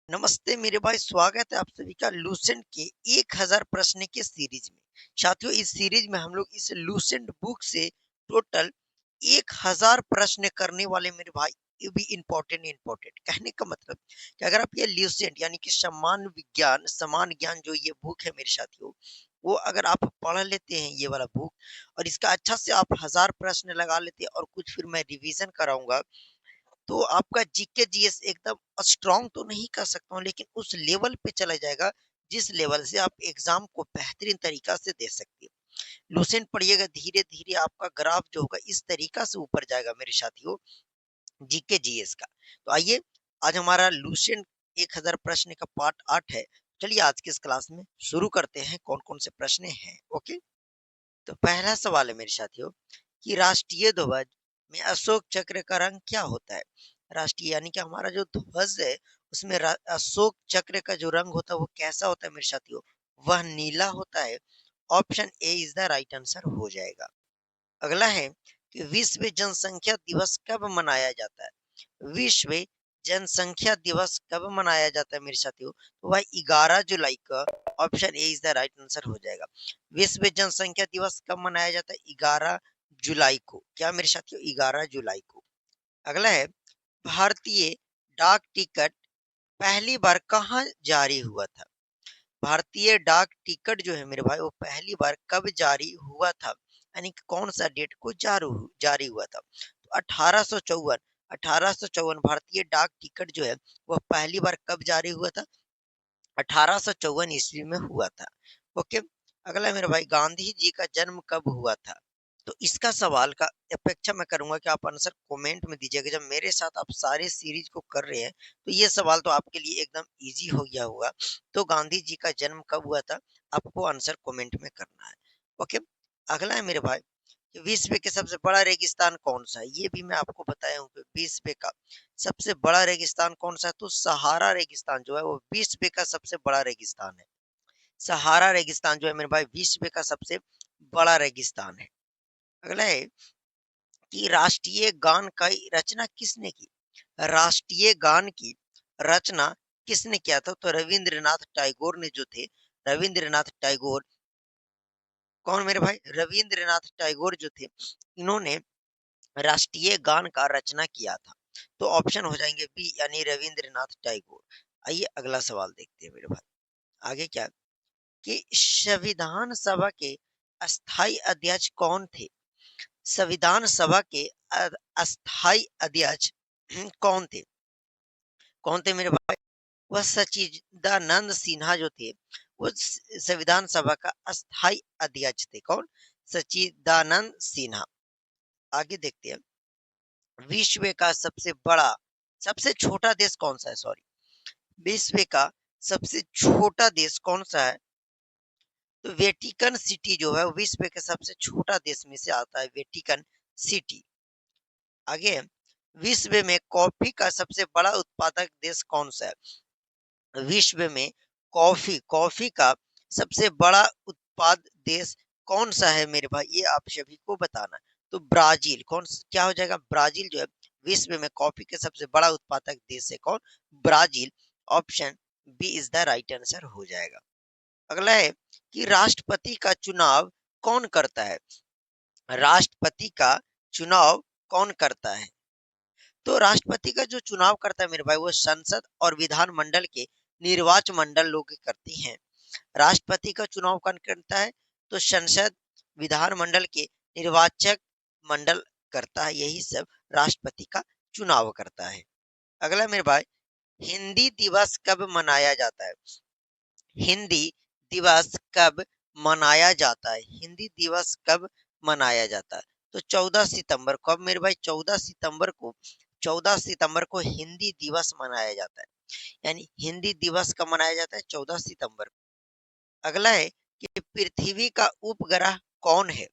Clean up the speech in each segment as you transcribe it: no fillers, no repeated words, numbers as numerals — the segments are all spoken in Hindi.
नमस्ते मेरे भाई, स्वागत है आप सभी का लूसेंट के 1000 प्रश्न के सीरीज में। साथियों, इस सीरीज में हम लोग इस लूसेंट बुक से टोटल 1000 प्रश्न करने वाले मेरे भाई। ये भी इम्पोर्टेंट कहने का मतलब कि अगर आप ये लूसेंट यानी कि समान ज्ञान जो ये बुक है मेरे साथियों, वो अगर आप पढ़ लेते हैं ये वाला बुक और इसका अच्छा से आप 1000 प्रश्न लगा लेते हैं और कुछ फिर मैं रिवीजन कराऊंगा, तो आपका जीके जीएस एकदम स्ट्रांग तो नहीं कह सकता हूँ, लेकिन उस लेवल पे चला जाएगा जिस लेवल से आप एग्जाम को बेहतरीन तरीका से दे सकते हो। लूसेंट पढ़िएगा, धीरे धीरे आपका ग्राफ जो होगा इस तरीका से ऊपर जाएगा मेरे साथियों, जीके जीएस का। तो आइए, आज हमारा लूसेंट 1000 प्रश्न का पार्ट 8 है। चलिए आज के इस क्लास में शुरू करते हैं, कौन कौन से प्रश्न हैं। ओके, तो पहला सवाल है मेरे साथियों कि राष्ट्रीय ध्वज में अशोक चक्र का रंग क्या होता है। राष्ट्रीय यानी कि हमारा जो ध्वज है उसमें अशोक चक्र का जो रंग होता है वो कैसा होता है मेरे साथियों, वह नीला होता है। Option A is the right answer हो जाएगा। अगला है कि विश्व जनसंख्या दिवस कब मनाया जाता है। विश्व जनसंख्या दिवस कब मनाया जाता है मेरे साथियों, तो वह 11 जुलाई का। Option A is the right answer हो जाएगा। विश्व जनसंख्या दिवस कब मनाया जाता है, 11 जुलाई को। क्या मेरे साथियों, 11 जुलाई को। अगला है भारतीय डाक टिकट पहली बार कहाँ जारी हुआ था। भारतीय डाक टिकट जो है मेरे भाई वो पहली बार कब जारी हुआ था, यानी कि कौन सा डेट को जारी हुआ था। तो 1854 भारतीय डाक टिकट जो है वह पहली बार कब जारी हुआ था, 1854 ईस्वी में हुआ था। ओके, अगला मेरे भाई गांधी जी का जन्म कब हुआ था। तो इसका सवाल का अपेक्षा मैं करूंगा कि आप आंसर कमेंट में दीजिएगा। जब मेरे साथ आप सारे सीरीज को कर रहे हैं तो ये सवाल तो आपके लिए एकदम इजी हो गया होगा। तो गांधी जी का जन्म कब हुआ था, आपको आंसर कमेंट में करना है। ओके, अगला है मेरे भाई कि विश्व के सबसे बड़ा रेगिस्तान कौन सा है। ये भी मैं आपको बताया हूँ कि विश्व का सबसे बड़ा रेगिस्तान कौन सा है, तो सहारा रेगिस्तान जो है वो विश्व का सबसे बड़ा रेगिस्तान है। सहारा रेगिस्तान जो है मेरे भाई विश्व का सबसे बड़ा रेगिस्तान है। अगला है कि राष्ट्रीय गान का रचना किसने की। राष्ट्रीय गान की रचना किसने किया था, तो रविंद्रनाथ टैगोर ने जो थे। रविंद्रनाथ टैगोर कौन मेरे भाई, रविंद्रनाथ टैगोर जो थे, इन्होंने राष्ट्रीय गान का रचना किया था। तो ऑप्शन हो जाएंगे बी यानी रविंद्रनाथ टैगोर। आइए अगला सवाल देखते हैं मेरे भाई। आगे क्या कि संविधान सभा के अस्थाई अध्यक्ष कौन थे। संविधान सभा के अस्थाई अध्यक्ष कौन थे। कौन थे मेरे भाई, वह सच्चिदानंद सिन्हा जो थे, वो संविधान सभा का अस्थाई अध्यक्ष थे। कौन, सच्चिदानंद सिन्हा। आगे देखते हैं, विश्व का सबसे छोटा देश कौन सा है, सॉरी, विश्व का सबसे छोटा देश कौन सा है, तो वेटिकन सिटी जो है वो विश्व के सबसे छोटा देश में से आता है, वेटिकन सिटी। आगे, विश्व में कॉफी का सबसे बड़ा उत्पादक देश कौन सा है। विश्व में कॉफी कॉफी का सबसे बड़ा उत्पाद देश कौन सा है मेरे भाई, ये आप सभी को बताना है। तो ब्राजील, क्या हो जाएगा, ब्राजील जो है विश्व में कॉफी के सबसे बड़ा उत्पादक देश है। कौन, Brazil. Option B is the right answer हो जाएगा। अगला है कि राष्ट्रपति का चुनाव कौन करता है। राष्ट्रपति का चुनाव कौन करता है, तो राष्ट्रपति का जो चुनाव करता है मेरे भाई वो संसद और विधानमंडल के निर्वाचन मंडल लोग करते हैं। राष्ट्रपति का चुनाव कौन करता है, तो संसद, विधानमंडल के निर्वाचक मंडल करता है, यही सब राष्ट्रपति का चुनाव करता है। अगला मेरे भाई, हिंदी दिवस कब मनाया जाता है। हिंदी दिवस कब मनाया जाता है, हिंदी दिवस कब मनाया जाता है, तो 14 सितंबर को। अब मेरे भाई 14 सितंबर को हिंदी दिवस मनाया जाता है, यानी हिंदी दिवस कब मनाया जाता है, 14 सितंबर को। अगला है कि पृथ्वी का उपग्रह कौन है।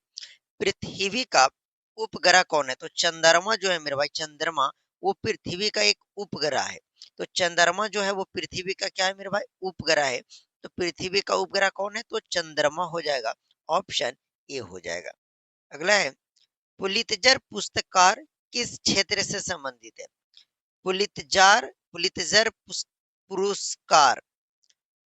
पृथ्वी का उपग्रह कौन है, तो चंद्रमा जो है मेरे भाई, चंद्रमा वो पृथ्वी का एक उपग्रह है। तो चंद्रमा जो है वो पृथ्वी का क्या है मेरे भाई, उपग्रह है। तो पृथ्वी का उपग्रह कौन है, तो चंद्रमा हो जाएगा। ऑप्शन ए हो जाएगा। अगला है पुलित्जर पुरस्कार किस क्षेत्र से संबंधित है। पुलित्जार पुलित्जर पुरस्कार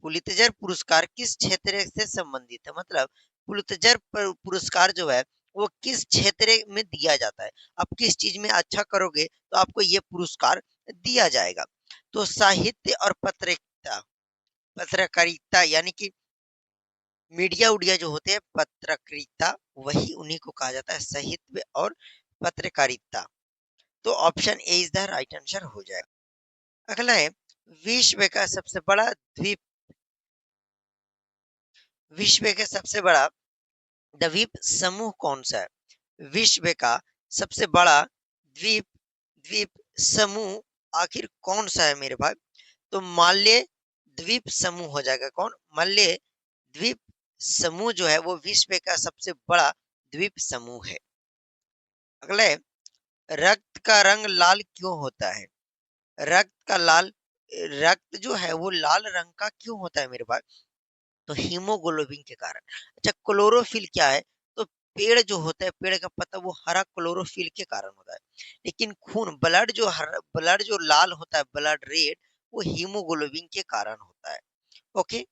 पुलित्जर पुरस्कार किस क्षेत्र से संबंधित है? मतलब पुलित्जर पुरस्कार जो है वो किस क्षेत्र में दिया जाता है? आप किस चीज में अच्छा करोगे तो आपको ये पुरस्कार दिया जाएगा। तो साहित्य और पत्रकारिता पत्रकारिता यानी कि मीडिया उडिया जो होते हैं पत्रकारिता, वही उन्हीं को कहा जाता है साहित्य और पत्रकारिता। तो option A is the right answer हो जाएगा। अगला है विश्व का सबसे बड़ा द्वीप विश्व का सबसे बड़ा द्वीप समूह कौन सा है? विश्व का सबसे बड़ा द्वीप द्वीप समूह आखिर कौन सा है मेरे भाई? तो मालय द्वीप समूह हो जाएगा। कौन? मालय द्वीप समूह जो है वो विश्व का सबसे बड़ा द्वीप समूह है। अगला है रक्त का रंग लाल क्यों होता है? रक्त का लाल रक्त जो है वो लाल रंग का क्यों होता है मेरे भाई? तो हीमोग्लोबिन के कारण। अच्छा, क्लोरोफिल क्या है? तो पेड़ जो होता है, पेड़ का पत्ता वो हरा क्लोरोफिल के कारण होता है। लेकिन खून ब्लड जो लाल होता है, ब्लड रेड, वो हीमोग्लोबिन के कारण होता है। ओके।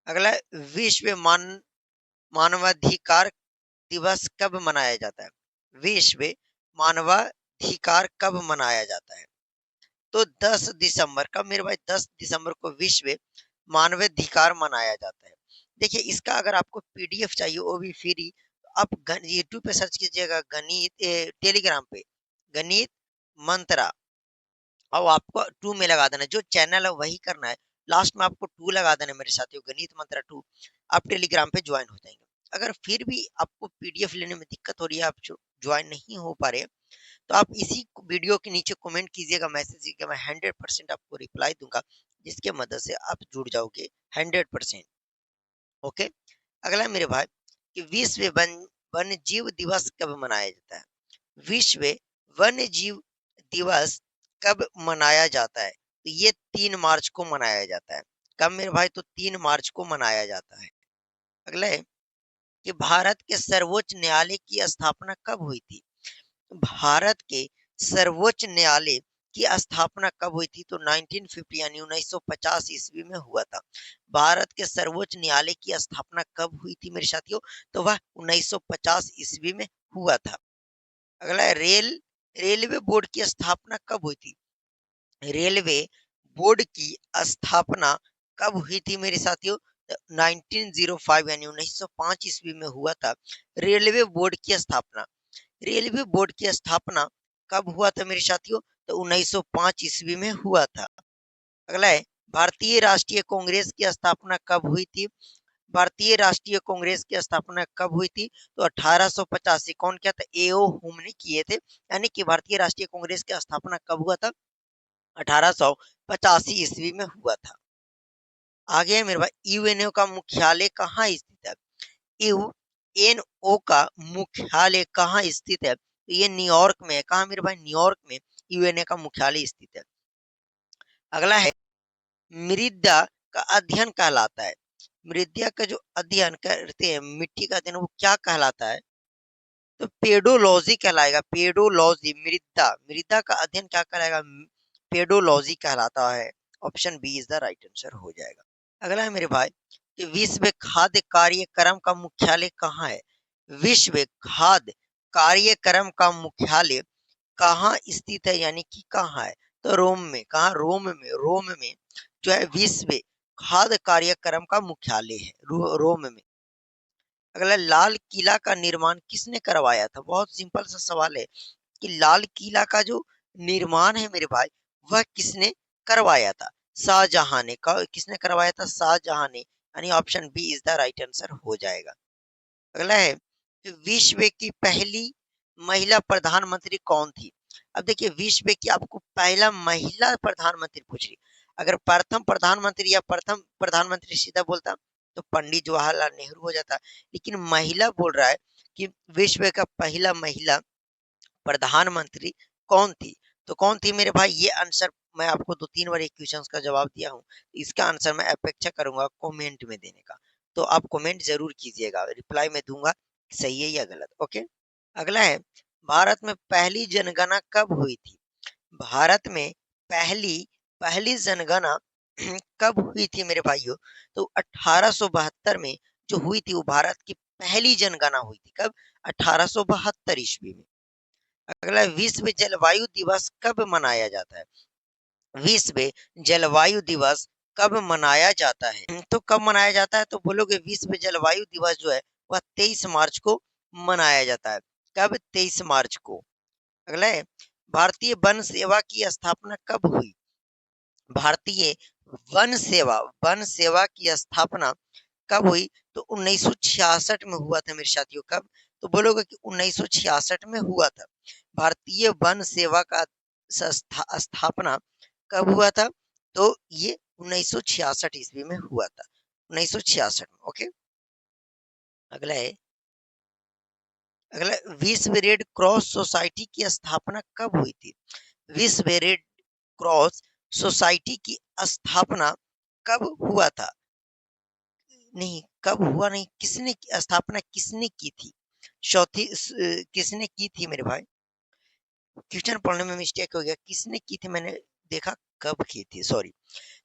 अगला है, विश्व मानवाधिकार दिवस कब मनाया जाता है? विश्व मानवाधिकार कब मनाया जाता है? तो 10 दिसंबर। कब मेरे भाई? 10 दिसंबर को विश्व मानवाधिकार मनाया जाता है। देखिए, इसका अगर आपको पीडीएफ चाहिए वो भी फ्री, आप यूट्यूब पे सर्च कीजिएगा गणित, टेलीग्राम पे गणित मंत्रा, और आपको 2 में लगा देना। जो चैनल है वही करना है, लास्ट में आपको 2 लगा देना मेरे साथियों, गणित मंत्रा 2। आप टेलीग्राम पे ज्वाइन हो जाएंगे। अगर फिर भी आपको पीडीएफ लेने में दिक्कत हो रही है, आप ज्वाइन नहीं हो पा रहे, तो आप इसी वीडियो के नीचे कमेंट कीजिएगा, मैसेज कीजिएगा, मैं 100% आपको रिप्लाई दूंगा, जिसके मदद से आप जुड़ जाओगे 100%। ओके। अगला है मेरे भाई कि विश्व वन्य जीव दिवस कब मनाया जाता है? विश्व वन्य जीव दिवस कब मनाया जाता है? तो ये 3 मार्च को मनाया जाता है। कब मेरे भाई? तो 3 मार्च को मनाया जाता है। अगला है कि भारत के सर्वोच्च न्यायालय की स्थापना कब हुई थी? भारत के सर्वोच्च न्यायालय की स्थापना कब हुई थी? तो 1950 यानी 1950 ईस्वी में हुआ था। भारत के सर्वोच्च न्यायालय की स्थापना कब हुई थी मेरे साथियों? तो वह 1950 ईस्वी में हुआ था। अगला है रेलवे बोर्ड की स्थापना कब हुई थी? रेलवे बोर्ड की स्थापना कब हुई थी मेरे साथियों? 1905 यानी 1905 ईस्वी में हुआ था रेलवे बोर्ड की स्थापना। रेलवे बोर्ड की स्थापना कब हुआ था मेरे साथियों? तो 1905 ईस्वी में हुआ था। अगला है भारतीय राष्ट्रीय कांग्रेस की स्थापना कब हुई थी? भारतीय राष्ट्रीय कांग्रेस की स्थापना कब हुई थी? तो 1885। कौन किया था? एओ हुम ने किए थे। यानी कि भारतीय राष्ट्रीय कांग्रेस की स्थापना कब हुआ था? 1885 ईस्वी में हुआ था। आगे है मेरे भाई यूएनओ का मुख्यालय कहाँ स्थित है? यूएनओ का मुख्यालय कहाँ स्थित है? तो ये न्यूयॉर्क में है। कहाँ मेरे भाई? न्यूयॉर्क में यूएनए का मुख्यालय स्थित है। अगला है मृदा का अध्ययन कहलाता है। मृदा का जो अध्ययन करते हैं, मिट्टी का अध्ययन, वो क्या कहलाता है? तो पेडोलॉजी कहलाएगा। पेडोलॉजी। मृदा मृदा का अध्ययन क्या कहलाएगा? पेडोलॉजी कहलाता है। Option B is the right answer हो जाएगा। अगला है मेरे भाई कि विश्व खाद्य कार्यक्रम का मुख्यालय कहाँ है? विश्व खाद्य कार्यक्रम का मुख्यालय कहाँ स्थित है, यानी कि कहाँ है? तो रोम में। कहाँ? रोम में जो है विश्व खाद्य कार्यक्रम का मुख्यालय है, रोम में। अगला, लाल किला का निर्माण किसने करवाया था? बहुत सिंपल सा सवाल है कि लाल किला का जो निर्माण है मेरे भाई, वह किसने करवाया था? शाहजहां ने। किसने करवाया था? शाहजहां ने। यानी option B is the right answer हो जाएगा। अगला है कि विश्व की पहली महिला प्रधानमंत्री कौन थी? अब देखिए, विश्व की आपको पहला महिला प्रधानमंत्री पूछ रही। अगर प्रथम प्रधानमंत्री या प्रथम प्रधानमंत्री सीधा बोलता तो पंडित जवाहरलाल नेहरू हो जाता, लेकिन महिला बोल रहा है कि विश्व का पहला महिला प्रधानमंत्री कौन थी? तो कौन थी मेरे भाई? ये आंसर मैं आपको 2-3 बार एक क्वेश्चन का जवाब दिया हूँ। इसका आंसर मैं अपेक्षा करूंगा कमेंट में देने का। तो आप कमेंट जरूर कीजिएगा, रिप्लाई में दूंगा सही है या गलत। ओके। अगला है भारत में पहली जनगणना कब हुई थी? भारत में पहली पहली जनगणना कब हुई थी मेरे भाइयों? तो 1872 में जो हुई थी वो भारत की पहली जनगणना हुई थी। कब? 1872 ईस्वी में। अगला विश्व जलवायु दिवस कब मनाया जाता है? विश्व जलवायु दिवस कब मनाया जाता है? तो कब मनाया जाता है? तो बोलोगे विश्व जलवायु दिवस जो है वह 23 मार्च को मनाया जाता है। कब? 23 मार्च को। अगला है भारतीय वन सेवा की स्थापना कब हुई? भारतीय वन सेवा की स्थापना कब हुई? तो 1966 में हुआ था मेरे साथियों। कब? तो बोलोगे कि 1966 में हुआ था। भारतीय वन सेवा का स्थापना कब हुआ था? तो ये 1966 ईस्वी में हुआ था। 1966 में। ओके। अगला है अगला विश्व रेड क्रॉस सोसाइटी की स्थापना कब हुई थी? विश्व रेड क्रॉस सोसाइटी की स्थापना कब हुआ था? नहीं, कब हुआ नहीं, किसने स्थापना किसने की थी? किसने की थी मेरे भाई? क्वेश्चन पढ़ने में मिस्टेक हो गया। किसने की थी मैंने देखा कब की थी, सॉरी।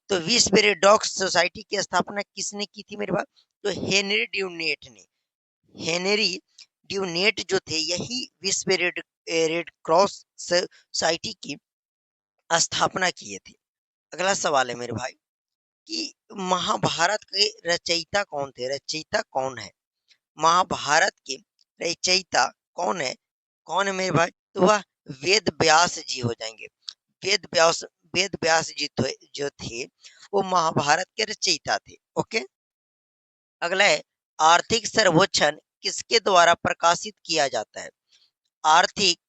तो विश्व रेड डॉग्स सोसाइटी की स्थापना किसने की थी मेरे भाई? तो हेनरी ड्यूनेट ने। हेनरी ड्यूनेट जो थे यही विश्व रेड क्रॉस सोसाइटी की स्थापना किए थे। अगला सवाल है मेरे भाई कि महाभारत के रचयिता कौन थे? रचयिता कौन है? महाभारत के रचयिता कौन है? कौन है मेरे भाई? तो वह वेद व्यास जी हो जाएंगे। वेद व्यास वेद व्यास जी जो थे वो महाभारत के रचयिता थे। ओके। अगला है आर्थिक सर्वेक्षण किसके द्वारा प्रकाशित किया जाता है? आर्थिक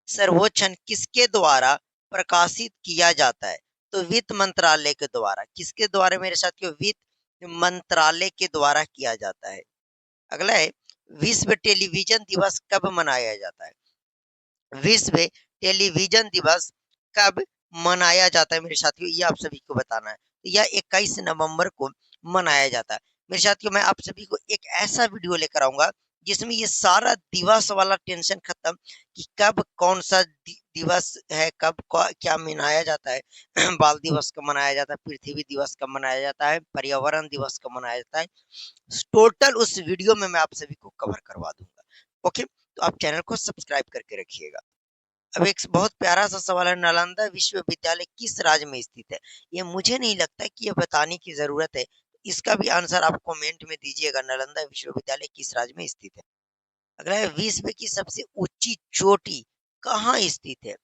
सर्वेक्षण किसके द्वारा प्रकाशित किया जाता है? तो वित्त मंत्रालय के द्वारा। किसके द्वारा मेरे साथियों? वित्त मंत्रालय के द्वारा किया जाता है। अगला है विश्व टेलीविजन दिवस कब मनाया जाता है? विश्व टेलीविजन दिवस कब मनाया जाता है मेरे साथियों? ये आप सभी को बताना है। तो यह 21 नवंबर को मनाया जाता है। मेरे साथियों मैं आप सभी को एक ऐसा वीडियो लेकर आऊंगा जिसमें ये सारा दिवस वाला टेंशन खत्म कि कब कौन सा दिवस है, कब क्या मनाया जाता है। बाल दिवस कब मनाया जाता है, पृथ्वी दिवस कब मनाया जाता है, पर्यावरण दिवस कब मनाया जाता है, टोटल उस वीडियो में मैं आप सभी को कवर करवा दूंगा। ओके, तो आप चैनल को सब्सक्राइब करके रखिएगा। अब एक बहुत प्यारा सा सवाल है, नालंदा विश्वविद्यालय किस राज्य में स्थित है? ये मुझे नहीं लगता कि ये बताने की जरूरत है। इसका भी आंसर आप कमेंट में दीजिएगा, नालंदा विश्वविद्यालय किस राज्य में स्थित है। अगला है विश्व की सबसे ऊंची चोटी कहाँ स्थित है?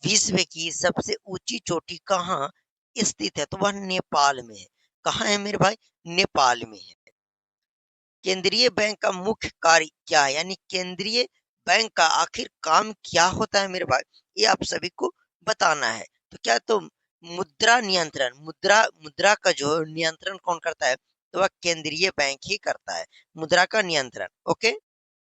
विश्व की सबसे ऊंची चोटी कहाँ स्थित है? तो वह नेपाल में है। कहाँ है मेरे भाई? नेपाल में है। केंद्रीय बैंक का मुख्य कार्य क्या है? यानी केंद्रीय बैंक का आखिर काम क्या होता है मेरे भाई? ये आप सभी को बताना है। तो क्या? तो मुद्रा नियंत्रण, मुद्रा का जो नियंत्रण कौन करता है? तो वह केंद्रीय बैंक ही करता है, मुद्रा का नियंत्रण। ओके।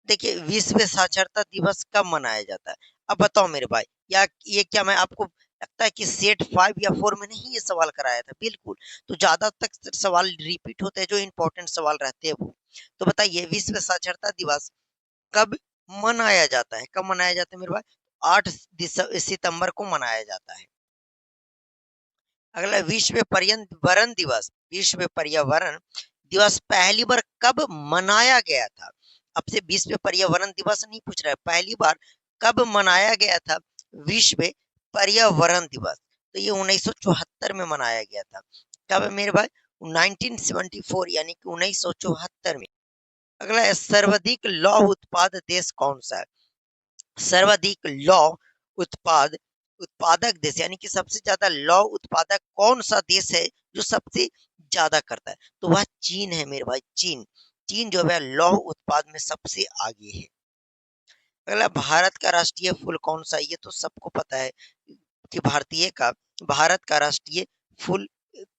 देखिए विश्व साक्षरता दिवस कब मनाया जाता है? अब बताओ मेरे भाई, या ये क्या मैं आपको लगता है कि सेट 5 या 4 में नहीं ये सवाल कराया था? बिल्कुल। तो ज्यादा तक सवाल रिपीट होते हैं, जो इंपॉर्टेंट सवाल रहते हैं वो। तो बताइए विश्व साक्षरता दिवस कब मनाया जाता है? कब मनाया जाता है मेरे भाई? 8 सितंबर को मनाया जाता है। अगला विश्व पर्यावरण दिवस पहली बार कब मनाया गया था? आपसे विश्व पर्यावरण दिवस नहीं पूछ रहा है, पहली बार कब मनाया गया था विश्व पर्यावरण दिवस? तो ये 1974 में मनाया गया था। कब मेरे भाई? 1974 यानी कि 1974 में। अगला है सर्वाधिक लौह उत्पाद देश कौन सा है? सर्वाधिक लौह उत्पाद उत्पादक देश यानी कि सबसे ज्यादा लौह उत्पादक कौन सा देश है जो सबसे ज्यादा करता है? तो वह चीन है मेरे भाई, चीन। चीन जो है लौह उत्पाद में सबसे आगे है। अगला भारत का राष्ट्रीय फूल कौन सा है? ये तो सबको पता है कि भारत का राष्ट्रीय फूल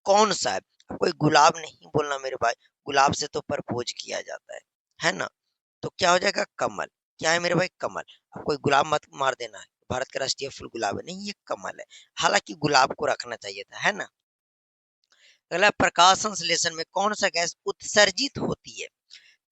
कौन सा है? कोई गुलाब नहीं बोलना मेरे भाई, गुलाब से तो प्रपोज किया जाता है ना? तो क्या हो जाएगा? कमल। क्या है मेरे भाई? कमल। अब कोई गुलाब मत मार देना है, भारत का राष्ट्रीय फूल गुलाब है नहीं, ये कमल है। हालांकि गुलाब को रखना चाहिए था, है ना? अगला प्रकाश संश्लेषण में कौन सा गैस उत्सर्जित होती है?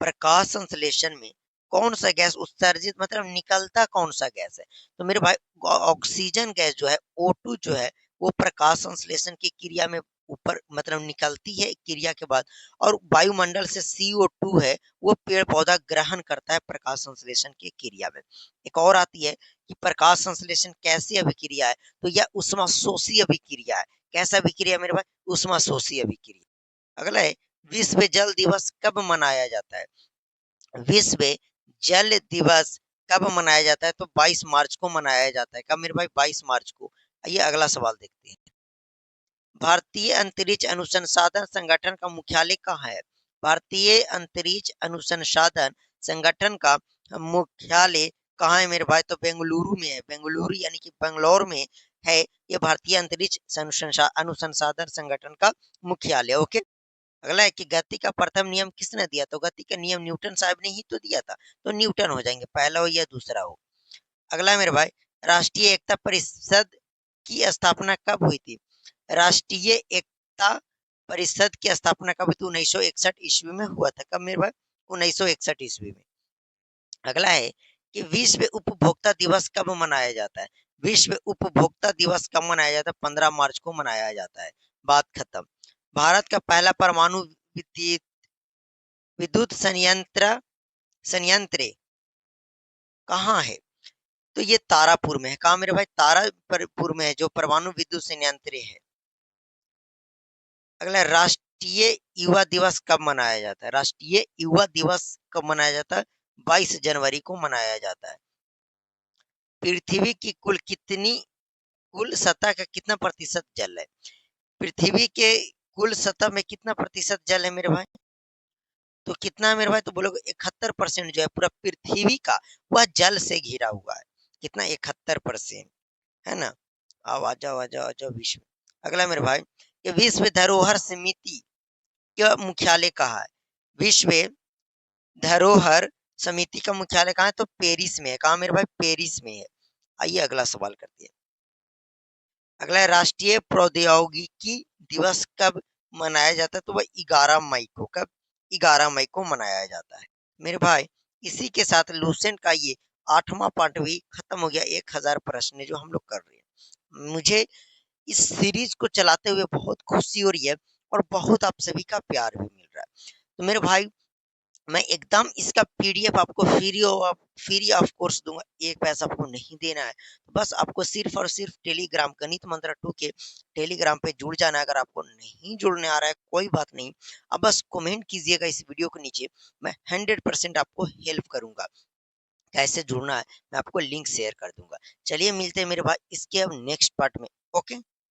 प्रकाश संश्लेषण में कौन सा गैस उत्सर्जित मतलब निकलता कौन सा गैस है? तो मेरे भाई ऑक्सीजन गैस जो है O2 जो है वो प्रकाश संश्लेषण की क्रिया में ऊपर मतलब निकलती है क्रिया के बाद, और वायुमंडल से CO2 है वो पेड़ पौधा ग्रहण करता है प्रकाश संश्लेषण की क्रिया में। एक और आती है कि प्रकाश संश्लेषण कैसी अभिक्रिया है, तो यह ऊष्माशोषी अभिक्रिया है। कैसा अभिक्रिया मेरे भाई? ऊष्माशोषी अभिक्रिया। अगला है, विश्व जल दिवस कब मनाया जाता है? विश्व जल दिवस कब मनाया जाता है? तो 22 मार्च को मनाया जाता है। कब मेरे भाई? 22 मार्च को। आइए अगला सवाल देखते हैं। भारतीय अंतरिक्ष अनुसंधान संगठन का मुख्यालय कहाँ है? भारतीय अंतरिक्ष अनुसंधान संगठन का मुख्यालय कहाँ है मेरे भाई? तो बेंगलुरु में है। बेंगलुरु यानी कि बेंगलोर में है ये भारतीय अंतरिक्ष अनुसंधान संगठन का मुख्यालय। ओके। अगला है कि गति का प्रथम नियम किसने दिया? तो गति का नियम न्यूटन साहब ने ही तो दिया था, तो न्यूटन हो जाएंगे, पहला हो या दूसरा हो। अगला है मेरे भाई, राष्ट्रीय एकता परिषद की स्थापना कब हुई थी? राष्ट्रीय एकता परिषद की स्थापना कब हुई थी? 1961 ईस्वी में हुआ था। कब मेरे भाई? 1961 ईस्वी में। अगला है कि विश्व उपभोक्ता दिवस कब मनाया जाता है? विश्व उपभोक्ता दिवस कब मनाया जाता है? 15 मार्च को मनाया जाता है। बात खत्म। भारत का पहला परमाणु विद्युत संयंत्र कहाँ है? तो ये तारापुर में है। कहाँ मेरे भाई? तारापुर में है, जो परमाणु विद्युत संयंत्र है। अगला, राष्ट्रीय युवा दिवस कब मनाया जाता है? राष्ट्रीय युवा दिवस कब मनाया जाता है? 22 जनवरी को मनाया जाता है। पृथ्वी की कुल सतह का कितना प्रतिशत जल है? पृथ्वी के कुल सतह में कितना प्रतिशत जल है मेरे भाई? तो कितना है मेरे भाई? तो बोलोगे 71% जो है पूरा पृथ्वी का, वह जल से घिरा हुआ है। कितना? 71%, है ना। आओ आ जाओ आ जाओ आ जाओ विश्व। अगला मेरे भाई, ये विश्व धरोहर समिति का मुख्यालय कहाँ है? विश्व धरोहर समिति का मुख्यालय कहाँ है? तो पेरिस में है। कहाँ मेरे भाई? पेरिस में है। आइए अगला सवाल करते हैं। अगला है, राष्ट्रीय प्रौद्योगिकी दिवस कब मनाया जाता है? तो वह 11 मई को। कब? 11 मई को मनाया जाता है मेरे भाई। इसी के साथ लूसेंट का ये 8वां पार्ट भी खत्म हो गया। 1000 प्रश्न जो हम लोग कर रहे हैं। मुझे इस सीरीज को चलाते हुए बहुत खुशी हो रही है, और बहुत आप सभी का प्यार भी मिल रहा है। तो मेरे भाई, मैं एकदम इसका PDF आपको फ्री ऑफ कोर्स दूंगा। एक पैसा आपको नहीं देना है। तो बस आपको सिर्फ और सिर्फ टेलीग्राम गणित मंत्र 2 के टेलीग्राम पे जुड़ जाना है। अगर आपको नहीं जुड़ने आ रहा है, कोई बात नहीं, अब बस कमेंट कीजिएगा इस वीडियो के नीचे। मैं 100% आपको हेल्प करूंगा। कैसे जुड़ना है मैं आपको लिंक शेयर कर दूंगा। चलिए मिलते हैं मेरे भाई इसके अब नेक्स्ट पार्ट में। ओके।